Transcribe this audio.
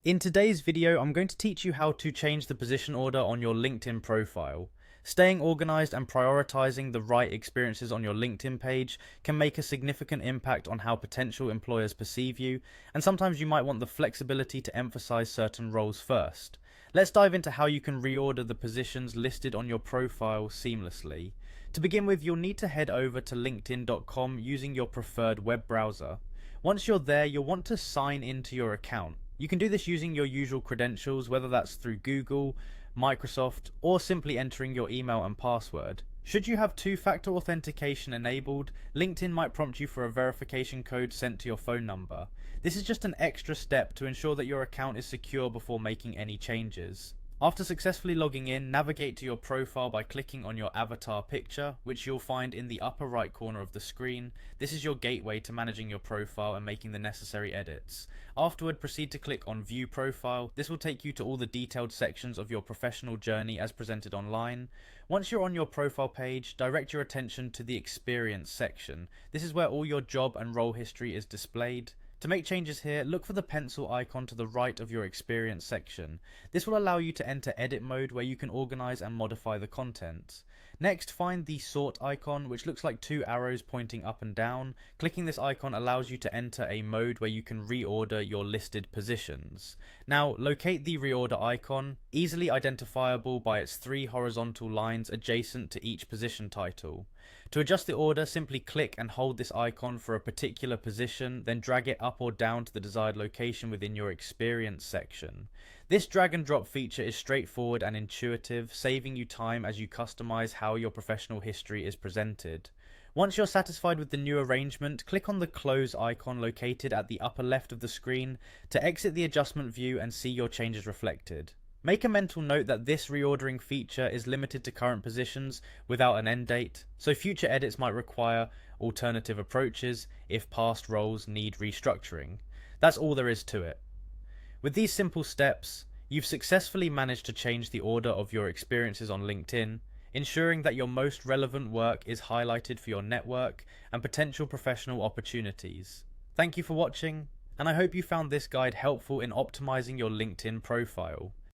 In today's video, I'm going to teach you how to change the position order on your LinkedIn profile. Staying organized and prioritizing the right experiences on your LinkedIn page can make a significant impact on how potential employers perceive you, and sometimes you might want the flexibility to emphasize certain roles first. Let's dive into how you can reorder the positions listed on your profile seamlessly. To begin with, you'll need to head over to linkedin.com using your preferred web browser. Once you're there, you'll want to sign into your account. You can do this using your usual credentials, whether that's through Google, Microsoft, or simply entering your email and password. Should you have two-factor authentication enabled, LinkedIn might prompt you for a verification code sent to your phone number. This is just an extra step to ensure that your account is secure before making any changes. After successfully logging in, navigate to your profile by clicking on your avatar picture, which you'll find in the upper right corner of the screen. This is your gateway to managing your profile and making the necessary edits. Afterward, proceed to click on View Profile. This will take you to all the detailed sections of your professional journey as presented online. Once you're on your profile page, direct your attention to the Experience section. This is where all your job and role history is displayed. To make changes here, look for the pencil icon to the right of your Experience section. This will allow you to enter edit mode where you can organize and modify the content. Next, find the sort icon, which looks like two arrows pointing up and down. Clicking this icon allows you to enter a mode where you can reorder your listed positions. Now, locate the reorder icon, easily identifiable by its three horizontal lines adjacent to each position title. To adjust the order, simply click and hold this icon for a particular position, then drag it up or down to the desired location within your Experience section. This drag and drop feature is straightforward and intuitive, saving you time as you customize how your professional history is presented. Once you're satisfied with the new arrangement, click on the close icon located at the upper left of the screen to exit the adjustment view and see your changes reflected. Make a mental note that this reordering feature is limited to current positions without an end date, so future edits might require alternative approaches if past roles need restructuring. That's all there is to it. With these simple steps, you've successfully managed to change the order of your experiences on LinkedIn, ensuring that your most relevant work is highlighted for your network and potential professional opportunities. Thank you for watching, and I hope you found this guide helpful in optimizing your LinkedIn profile.